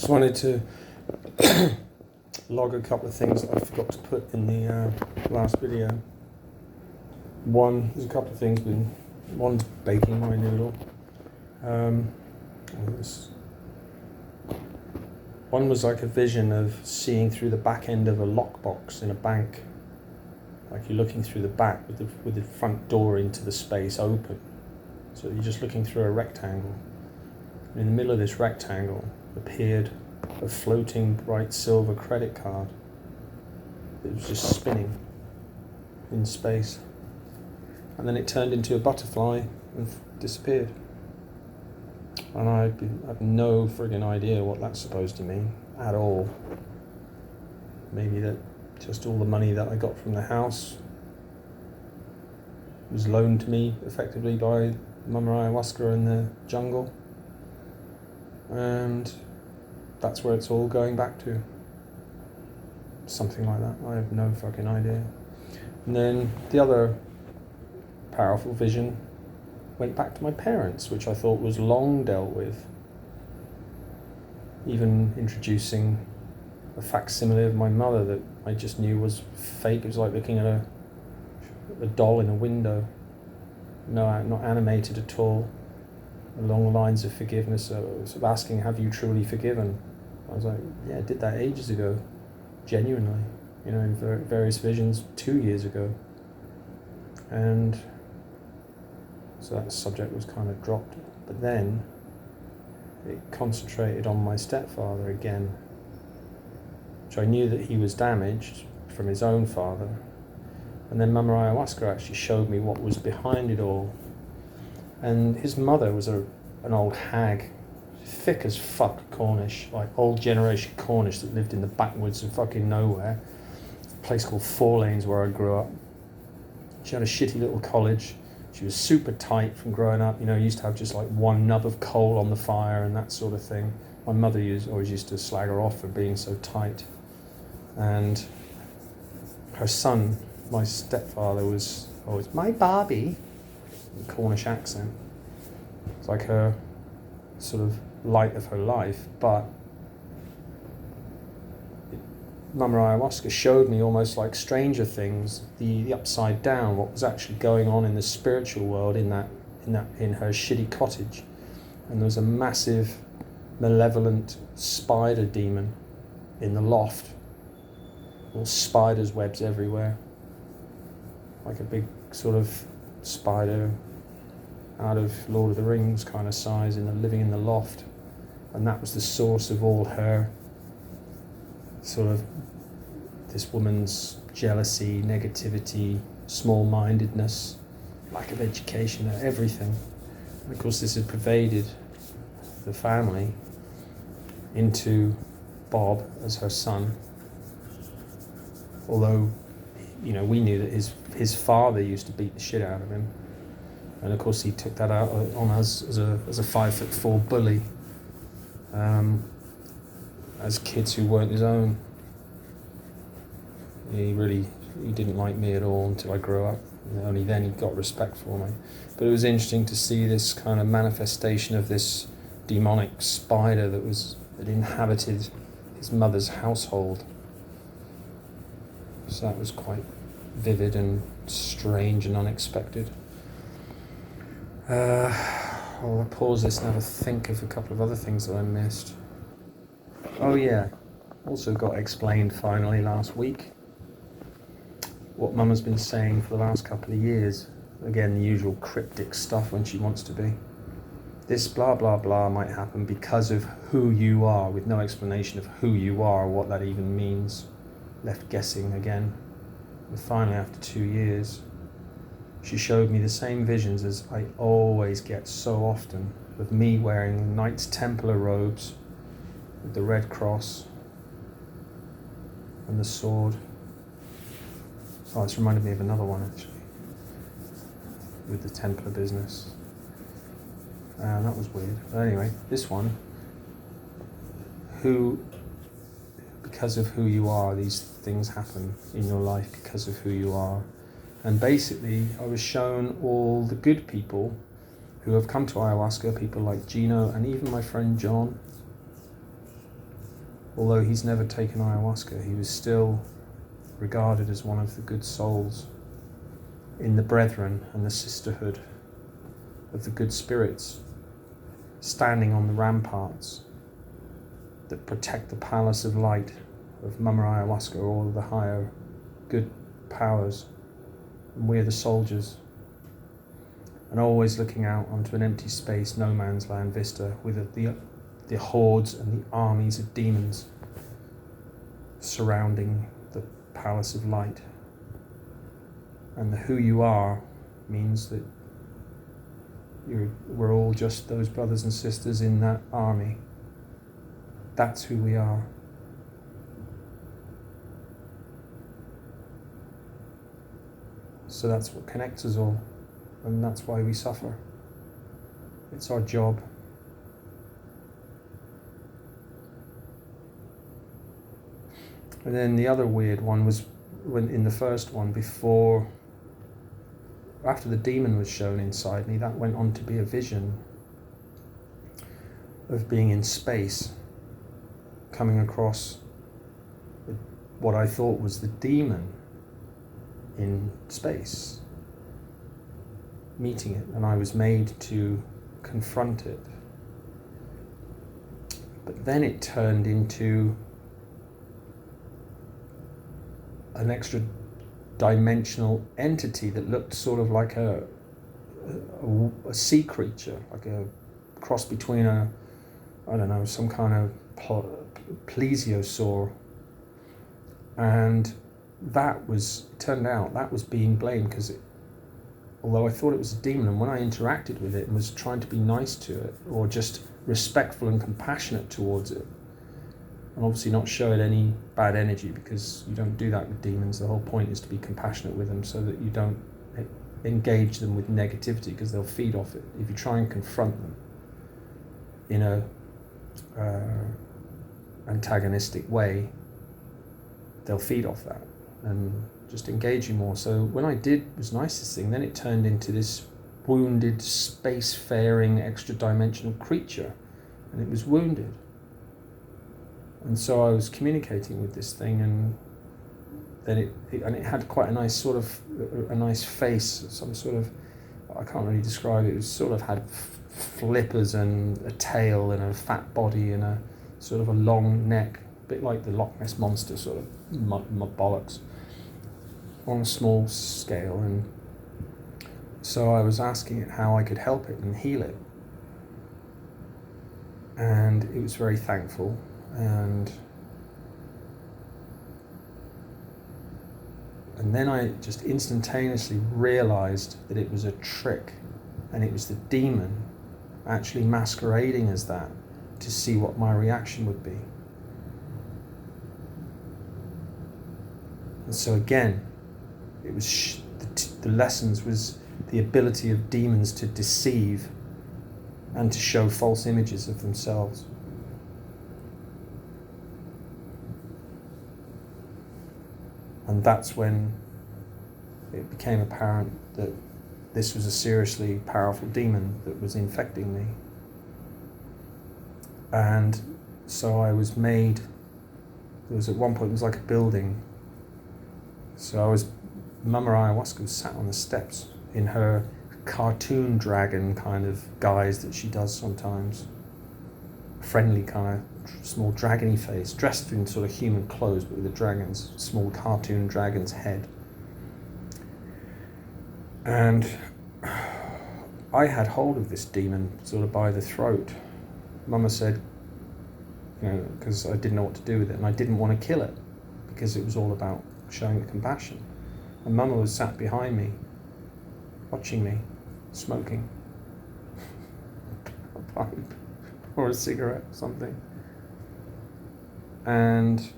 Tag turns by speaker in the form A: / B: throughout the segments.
A: Just wanted to log a couple of things that I forgot to put in the last video. There's a couple of things. One's baking my noodle. One was like a vision of seeing through the back end of a lockbox in a bank. Like you're looking through the back with the front door into the space open. So you're just looking through a rectangle. And in the middle of this rectangle appeared a floating bright silver credit card. It was just spinning in space. And then it turned into a butterfly and disappeared. And I have no friggin' idea what that's supposed to mean at all. Maybe that just all the money that I got from the house was loaned to me effectively by Mama Ayahuasca in the jungle. And that's where it's all going back to. Something like that. I have no fucking idea. And then the other powerful vision went back to my parents, which I thought was long dealt with. Even introducing a facsimile of my mother that I just knew was fake. It was like looking at a doll in a window. No, not animated at all. Along the lines of forgiveness, sort of asking, have you truly forgiven? I was like, yeah, I did that ages ago. Genuinely. In various visions 2 years ago. And so that subject was kind of dropped. But then it concentrated on my stepfather again, which I knew that he was damaged from his own father. And then Mama Ayahuasca actually showed me what was behind it all. And his mother was an old hag, thick as fuck Cornish, like old generation Cornish that lived in the backwoods of fucking nowhere. A place called Four Lanes where I grew up. She had a shitty little college. She was super tight from growing up. Used to have just like one nub of coal on the fire and that sort of thing. My mother always used to slag her off for being so tight. And her son, my stepfather, was always, my Barbie, in Cornish accent. It's like her sort of light of her life, but Mama Ayahuasca showed me almost like Stranger Things, the upside down, what was actually going on in the spiritual world in her shitty cottage. And there was a massive, malevolent spider demon in the loft. All spiders' webs everywhere. Like a big sort of spider out of Lord of the Rings kind of size living in the loft. And that was the source of all her sort of this woman's jealousy, negativity, small-mindedness, lack of education, everything. And of course this had pervaded the family into Bob as her son. Although, we knew that his father used to beat the shit out of him. And of course he took that out on us as a 5'4" bully. As kids who weren't his own. He didn't like me at all until I grew up. Only then he got respect for me. But it was interesting to see this kind of manifestation of this demonic spider that inhabited his mother's household. So that was quite vivid and strange and unexpected. I'll pause this and have a think of a couple of other things that I missed. Oh yeah, also got explained finally last week what Mama's been saying for the last couple of years. Again, the usual cryptic stuff when she wants to be. This blah blah blah might happen because of who you are, with no explanation of who you are or what that even means. Left guessing again. And finally, after 2 years, she showed me the same visions as I always get so often, of me wearing Knights Templar robes with the red cross and the sword. Oh, it's reminded me of another one actually, with the Templar business. That was weird. But anyway, this one, because of who you are, these things happen in your life because of who you are. And basically, I was shown all the good people who have come to ayahuasca, people like Gino and even my friend John, although he's never taken ayahuasca, he was still regarded as one of the good souls in the brethren and the sisterhood of the good spirits, standing on the ramparts that protect the palace of light of Mama Ayahuasca, or all of the higher good powers. And we're the soldiers, and always looking out onto an empty space, no man's land vista, with the hordes and the armies of demons surrounding the palace of light. And the who you are means that we're all just those brothers and sisters in that army. That's who we are. So that's what connects us all, and that's why we suffer. It's our job. And then the other weird one was when in the first one, after the demon was shown inside me, that went on to be a vision of being in space, coming across what I thought was the demon in space, meeting it, and I was made to confront it. But then it turned into an extra dimensional entity that looked sort of like a sea creature, like a cross between some kind of plesiosaur, and it turned out that was being blamed, because although I thought it was a demon, and when I interacted with it and was trying to be nice to it, or just respectful and compassionate towards it, and obviously not show it any bad energy, because you don't do that with demons. The whole point is to be compassionate with them so that you don't engage them with negativity, because they'll feed off it. If you try and confront them in a antagonistic way, they'll feed off that and just engage you more. So when I was nicest thing, then it turned into this wounded, space-faring, extra-dimensional creature, and it was wounded. And so I was communicating with this thing, and then it had quite a nice sort of a nice face, some sort of, I can't really describe it. It was sort of had flippers and a tail and a fat body and a sort of a long neck, a bit like the Loch Ness Monster, sort of bollocks, on a small scale. And so I was asking it how I could help it and heal it, and it was very thankful. And then I just instantaneously realized that it was a trick, and it was the demon actually masquerading as that to see what my reaction would be. And so again, it was the lessons was the ability of demons to deceive and to show false images of themselves. And that's when it became apparent that this was a seriously powerful demon that was infecting me. And so I was made, there was at one point, it was like a building. So Mama Ayahuasca was sat on the steps in her cartoon dragon kind of guise that she does sometimes. Friendly kind of small dragony face, dressed in sort of human clothes but with a dragon's, small cartoon dragon's head. And I had hold of this demon sort of by the throat. Mama said, because I didn't know what to do with it, and I didn't want to kill it because it was all about showing it compassion. And Mama was sat behind me, watching me, smoking a pipe or a cigarette or something. And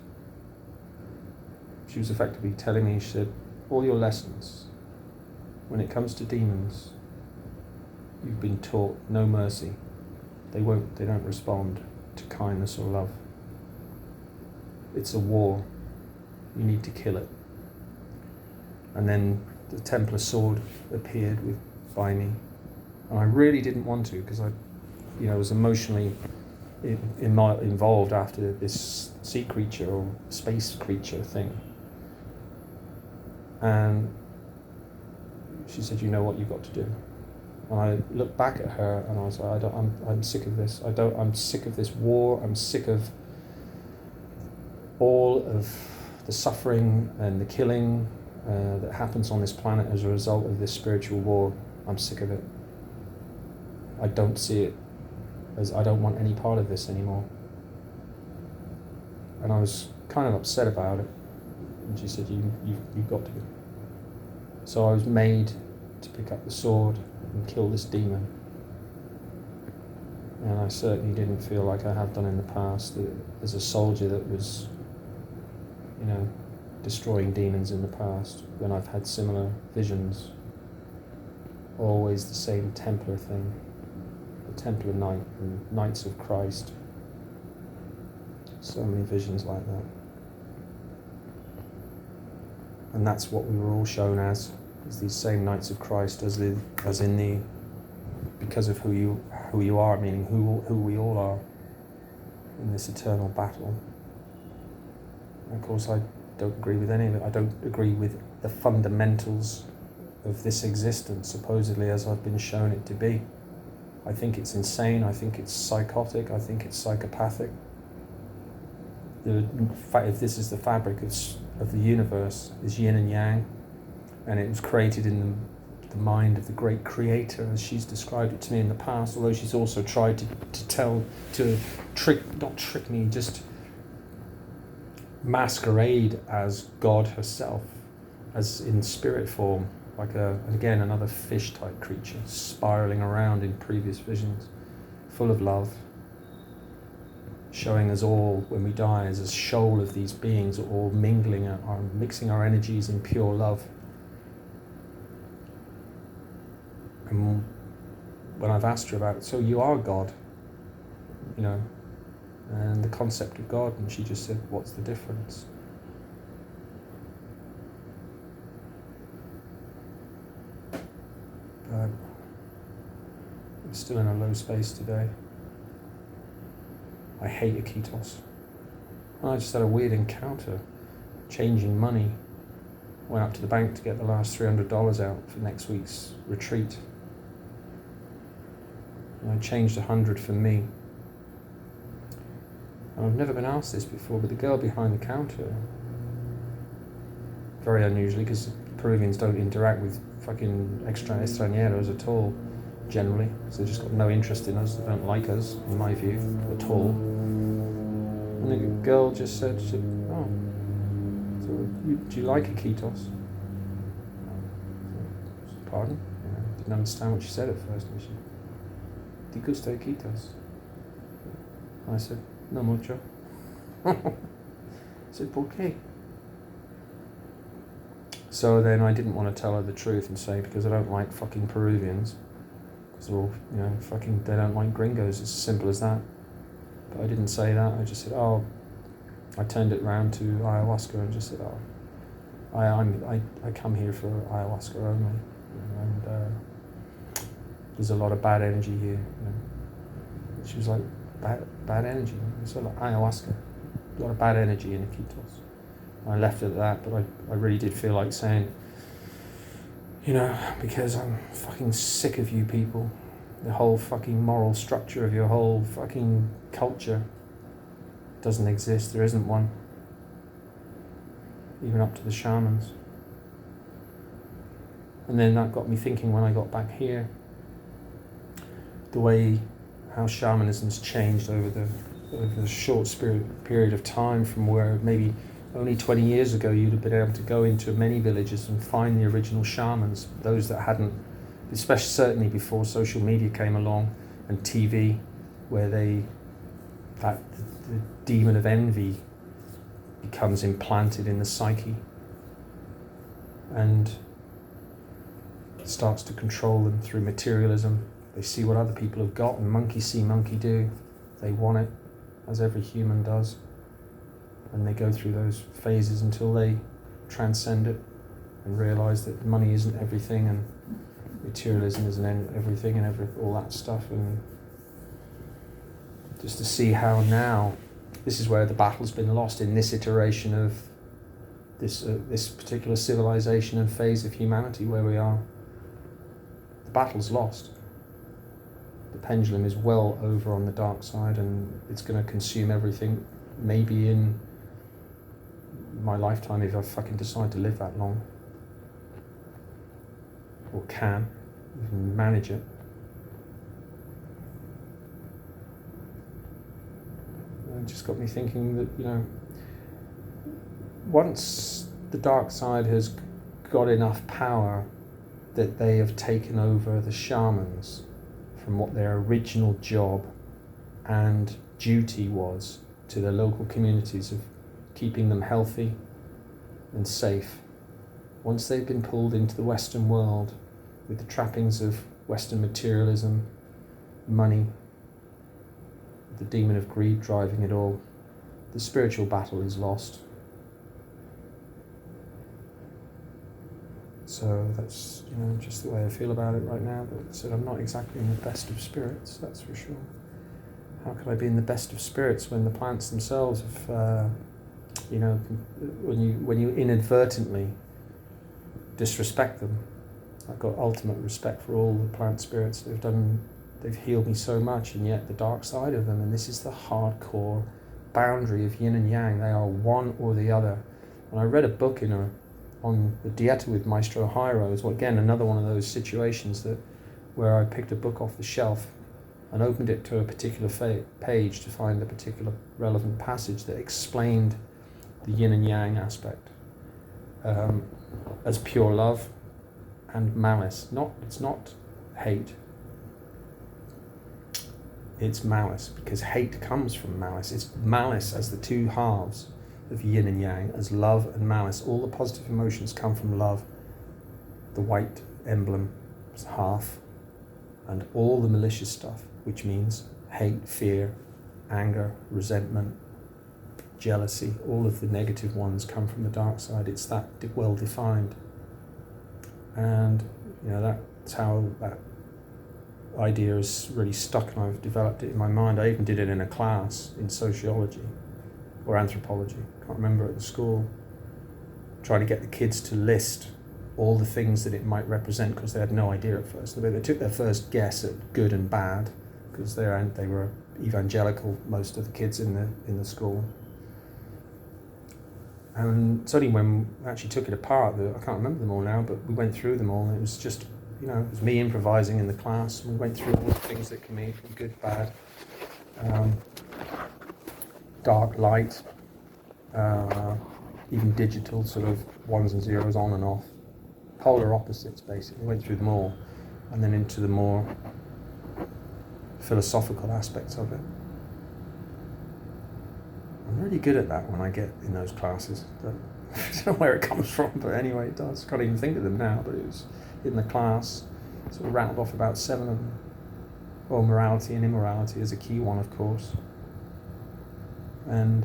A: she was effectively telling me, she said, all your lessons, when it comes to demons, you've been taught no mercy. They don't respond to kindness or love. It's a war. You need to kill it. And then the Templar sword appeared by me. And I really didn't want to, because I was emotionally involved after this sea creature or space creature thing. And she said, you know what you've got to do. And I looked back at her and I was like, I'm sick of this. I'm sick of this war. I'm sick of all of the suffering and the killing that happens on this planet as a result of this spiritual war. I'm sick of it. I don't see it as, I don't want any part of this anymore. And I was kind of upset about it. And she said, you've got to. So I was made to pick up the sword and kill this demon. And I certainly didn't feel like I have done in the past as a soldier that was, destroying demons in the past, when I've had similar visions. Always the same Templar thing. The Templar Knight and Knights of Christ. So many visions like that. And that's what we were all shown as these same Knights of Christ, as in the because of who you are, meaning who we all are in this eternal battle. And of course, I don't agree with any of it. I don't agree with the fundamentals of this existence, supposedly as I've been shown it to be. I think it's insane. I think it's psychotic. I think it's psychopathic. If this is the fabric of the universe, is yin and yang, and it was created in the mind of the great creator, as she's described it to me in the past, although she's also tried to trick me, just masquerade as God herself, as in spirit form, like again another fish type creature spiraling around in previous visions, full of love, showing us all when we die as a shoal of these beings, all mixing our energies in pure love. And when I've asked her about it, so you are God, and the concept of God, and she just said, what's the difference? But I'm still in a low space today. I hate Iquitos. I just had a weird encounter, changing money. Went up to the bank to get the last $300 out for next week's retreat. And I changed 100 for me. And I've never been asked this before, but the girl behind the counter, very unusually, because Peruvians don't interact with fucking extranjeros at all, generally. So they've just got no interest in us, they don't like us, in my view, at all. And the girl just said, oh, so do you like Iquitos? Pardon? I didn't understand what she said at first. And she said, ¿Te gusta Iquitos? I said, no mucho. I said, ¿por qué? So then I didn't want to tell her the truth and say, because I don't like fucking Peruvians. Because they're all, they don't like gringos. It's as simple as that. But I didn't say that. I just said, I turned it round to ayahuasca and just said, I come here for ayahuasca only. And there's a lot of bad energy here. She was like, bad energy? It's like ayahuasca. A lot of bad energy in Iquitos. I left it at that, but I really did feel like saying, because I'm fucking sick of you people. The whole fucking moral structure of your whole fucking culture doesn't exist. There isn't one. Even up to the shamans. And then that got me thinking when I got back here, the way how shamanism's changed over the short period of time, from where maybe only 20 years ago you'd have been able to go into many villages and find the original shamans, those that hadn't, especially certainly before social media came along and TV, where the demon of envy becomes implanted in the psyche and starts to control them through materialism. They see what other people have got, and monkey see, monkey do. They want it, as every human does. And they go through those phases until they transcend it and realise that money isn't everything, and materialism isn't everything, and all that stuff. And just to see how now, this is where the battle's been lost in this iteration of this particular civilization and phase of humanity where we are. The battle's lost. The pendulum is well over on the dark side, and it's going to consume everything, maybe in my lifetime, if I fucking decide to live that long. Or can even manage it. It just got me thinking that, you know, once the dark side has got enough power that they have taken over the shamans from what their original job and duty was to their local communities of keeping them healthy and safe. Once they've been pulled into the Western world with the trappings of Western materialism, money, the demon of greed driving it all, the spiritual battle is lost. So that's, you know, just the way I feel about it right now. But so I'm not exactly in the best of spirits, that's for sure. How could I be in the best of spirits when the plants themselves have, you know, when you inadvertently disrespect them? I've got ultimate respect for all the plant spirits. They've healed me so much, and yet the dark side of them, and this is the hardcore boundary of yin and yang. They are one or the other. And I read a book on the Dieta with Maestro Jairo. Is again another one of those situations where I picked a book off the shelf and opened it to a particular page to find a particular relevant passage that explained the yin and yang aspect as pure love and malice. It's not hate. It's malice, because hate comes from malice. It's malice as the two halves of yin and yang, as love and malice. All the positive emotions come from love, the white emblem is half, and all the malicious stuff, which means hate, fear, anger, resentment, jealousy, all of the negative ones come from the dark side. It's that well defined. And, you know, that's how that idea is really stuck, and I've developed it in my mind. I even did it in a class in sociology or anthropology, can't remember, at the school, trying to get the kids to list all the things that it might represent, because they had no idea at first. They took their first guess at good and bad, because they were evangelical, most of the kids in the school. And it's only when I actually took it apart that I can't remember them all now, but we went through them all, and it was just, you know, it was me improvising in the class. We went through all the things that can mean from good, bad, dark, light, even digital, sort of ones and zeros, on and off, polar opposites basically. We went through them all, and then into the more philosophical aspects of it. I'm really good at that when I get in those classes. I don't know where it comes from, but anyway, it does. Can't even think of them now, but it was in the class. Sort of rattled off about 7 of them. Well, morality and immorality is a key one, of course. And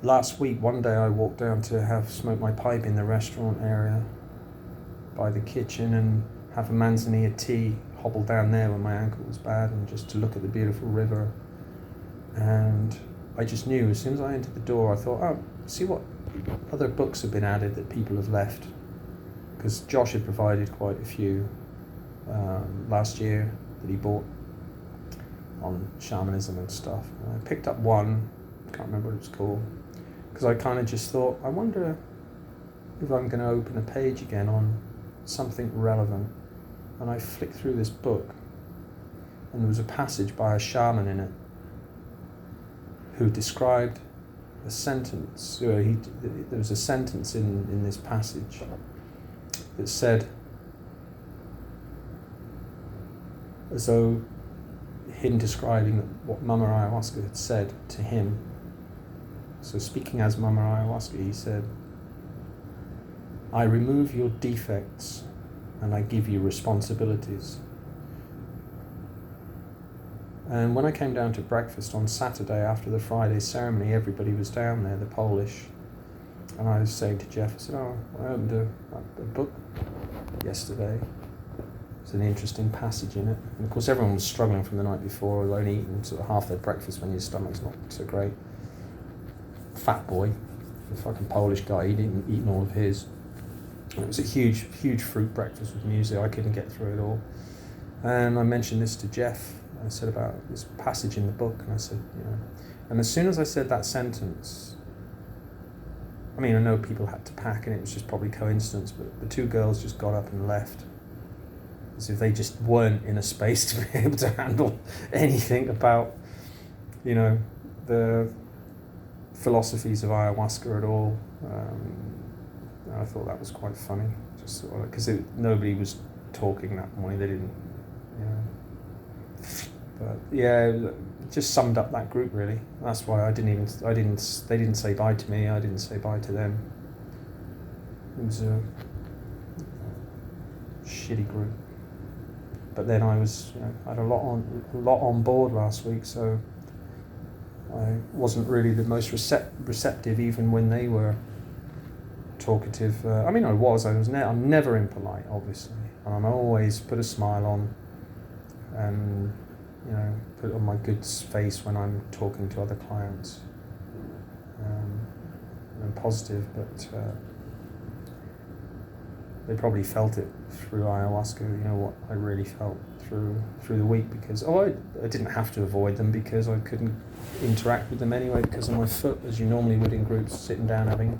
A: last week, one day I walked down to smoke my pipe in the restaurant area by the kitchen and have a manzanilla tea, hobble down there when my ankle was bad, and just to look at the beautiful river. And I just knew, as soon as I entered the door, I thought, oh, see what other books have been added that people have left. Because Josh had provided quite a few last year that he bought on shamanism and stuff. And I picked up one, can't remember what it was called, because I kind of just thought, I wonder if I'm going to open a page again on something relevant. And I flicked through this book, and there was a passage by a shaman in it who described a sentence. There was a sentence in this passage that said, as though him describing what Mama Ayahuasca had said to him. So speaking as Mama Ayahuasca, he said, I remove your defects and I give you responsibilities. And when I came down to breakfast on Saturday after the Friday ceremony, everybody was down there, the Polish. And I was saying to Jeff, I said, I opened a book yesterday. It's an interesting passage in it. And of course everyone was struggling from the night before, they'd only eaten sort of half their breakfast when your stomach's not so great. Fat boy, the fucking Polish guy, he'd eaten all of his. And it was a huge fruit breakfast with music, I couldn't get through it all. And I mentioned this to Jeff, I said about this passage in the book, and I said, and as soon as I said that sentence, I mean, I know people had to pack and it was just probably coincidence, but the two girls just got up and left. As if they just weren't in a space to be able to handle anything about, the philosophies of ayahuasca at all. I thought that was quite funny, just sort of, because nobody was talking that morning. They didn't, But yeah, it just summed up that group really. That's why they didn't say bye to me. I didn't say bye to them. It was a shitty group. But then I had a lot on board last week, so I wasn't really the most receptive even when they were talkative. I mean, I'm never impolite, obviously, and I'm always put a smile on, and put on my good face when I'm talking to other clients, and positive, but they probably felt it through ayahuasca, what I really felt through the week, because I didn't have to avoid them because I couldn't interact with them anyway because of my foot, as you normally would in groups, sitting down having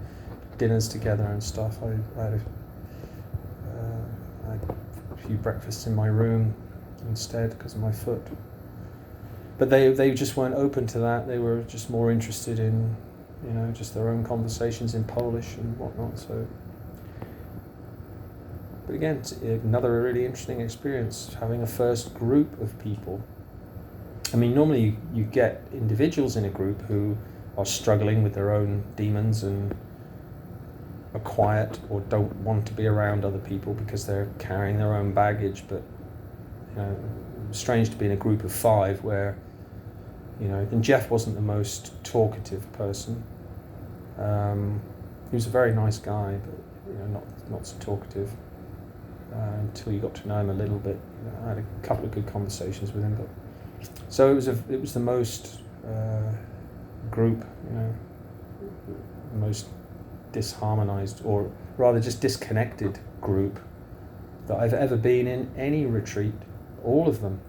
A: dinners together and stuff. I had a few breakfasts in my room instead because of my foot. But they just weren't open to that. They were just more interested in, just their own conversations in Polish and whatnot. So, but again, it's another really interesting experience, having a first group of people. I mean, normally you get individuals in a group who are struggling with their own demons and are quiet or don't want to be around other people because they're carrying their own baggage. But strange to be in a group of 5 where, and Jeff wasn't the most talkative person. He was a very nice guy, but not so talkative. Until you got to know him a little bit. I had a couple of good conversations with him, but so it was the most group, the most disharmonized, or rather just disconnected group that I've ever been in any retreat. All of them,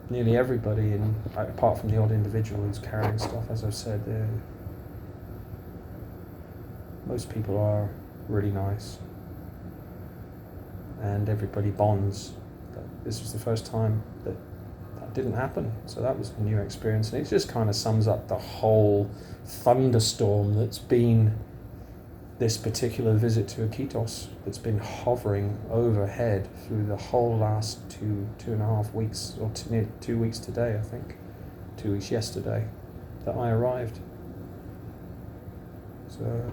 A: nearly everybody, apart from the odd individual who's carrying stuff, as I've said, most people are really nice. And everybody bonds. But this was the first time that didn't happen, so that was a new experience, and it just kind of sums up the whole thunderstorm that's been this particular visit to Iquitos, that's been hovering overhead through the whole last 2.5 weeks, or 2 weeks today, I think, 2 weeks yesterday that I arrived. So.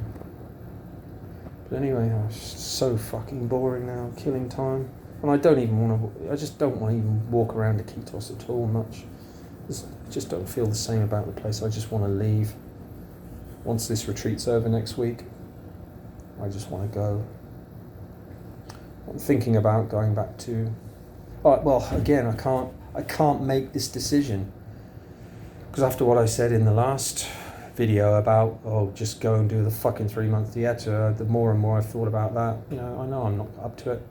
A: But anyway, it's so fucking boring now, killing time. And I just don't want to even walk around Iquitos at all much. I just don't feel the same about the place. I just want to leave. Once this retreat's over next week, I just want to go. I'm thinking about going back to... again, I can't make this decision. Because after what I said in the last video about, just go and do the fucking 3-month theatre, the more and more I've thought about that, I know I'm not up to it.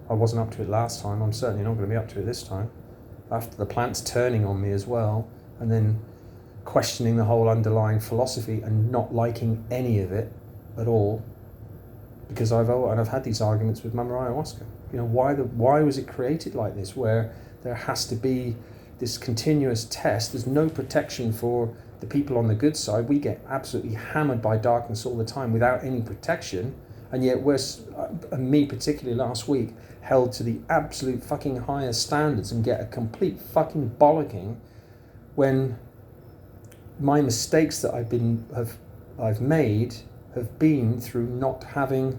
A: I wasn't up to it last time, I'm certainly not going to be up to it this time. After the plant's turning on me as well, and then questioning the whole underlying philosophy and not liking any of it at all, because I've had these arguments with Mama Ayahuasca. Why was it created like this, where there has to be this continuous test? There's no protection for the people on the good side. We get absolutely hammered by darkness all the time without any protection, and yet me particularly last week, held to the absolute fucking highest standards and get a complete fucking bollocking when my mistakes that I've made have been through not having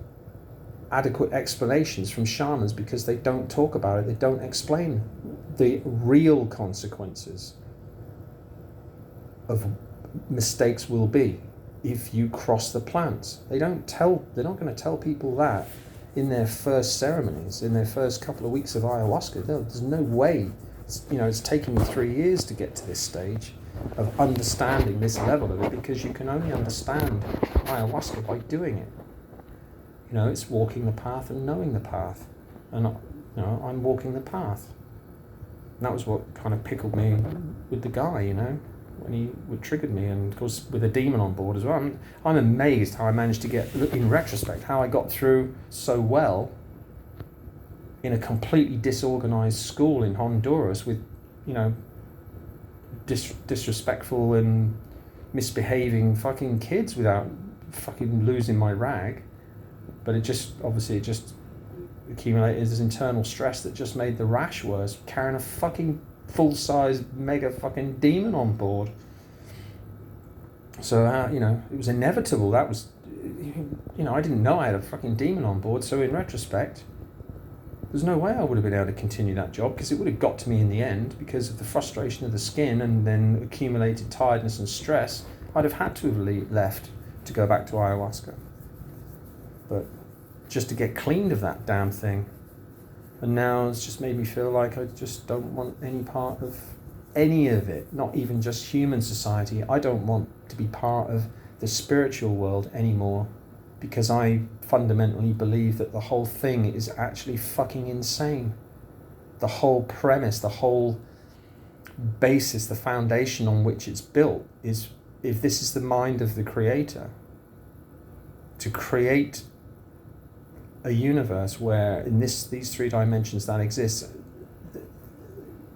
A: adequate explanations from shamans, because they don't talk about it, they don't explain the real consequences of mistakes will be if you cross the plants. They're not going to tell people that in their first ceremonies, in their first couple of weeks of ayahuasca. There's no way. It's taken me 3 years to get to this stage of understanding this level of it, because you can only understand ayahuasca by doing it. It's walking the path and knowing the path. And I'm walking the path. And that was what kind of pickled me with the guy, when he triggered me, and of course with a demon on board as well. I'm amazed how I managed to get, in retrospect, how I got through so well in a completely disorganized school in Honduras with, disrespectful and misbehaving fucking kids without fucking losing my rag. But it just accumulated as internal stress that just made the rash worse, carrying a fucking full-size mega fucking demon on board. So it was inevitable. That was, I didn't know I had a fucking demon on board. So in retrospect, there's no way I would have been able to continue that job, because it would have got to me in the end because of the frustration of the skin and then accumulated tiredness and stress. I'd have had to have left to go back to ayahuasca. But just to get cleaned of that damn thing. And now it's just made me feel like I just don't want any part of any of it, not even just human society. I don't want to be part of the spiritual world anymore, because I fundamentally believe that the whole thing is actually fucking insane. The whole premise, the whole basis, the foundation on which it's built is, if this is the mind of the creator, to create a universe where in these 3 dimensions that exists,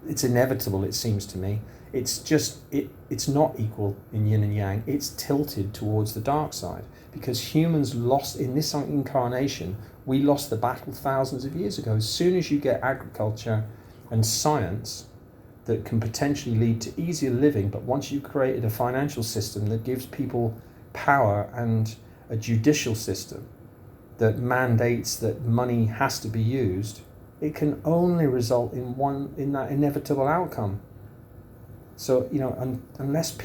A: it's inevitable, it seems to me. It's just, it's not equal in yin and yang. It's tilted towards the dark side, because humans lost, in this incarnation, we lost the battle thousands of years ago. As soon as you get agriculture and science that can potentially lead to easier living, but once you've created a financial system that gives people power and a judicial system that mandates that money has to be used, it can only result in that inevitable outcome. So, unless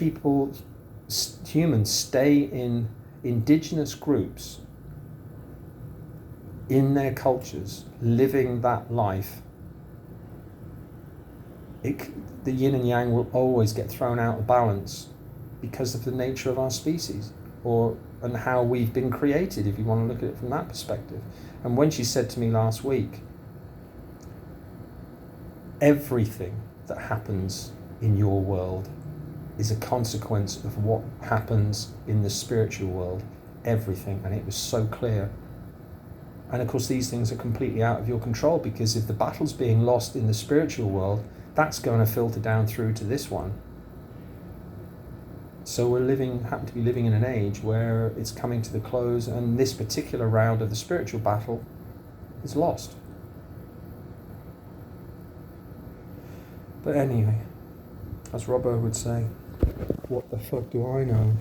A: humans stay in indigenous groups, in their cultures, living that life, the yin and yang will always get thrown out of balance because of the nature of our species, and how we've been created, if you want to look at it from that perspective. And when she said to me last week, everything that happens in your world is a consequence of what happens in the spiritual world. Everything. And it was so clear. And of course these things are completely out of your control, because if the battle's being lost in the spiritual world, that's going to filter down through to this one. So we happen to be living in an age where it's coming to the close, and this particular round of the spiritual battle is lost. But anyway, as Robbo would say, what the fuck do I know?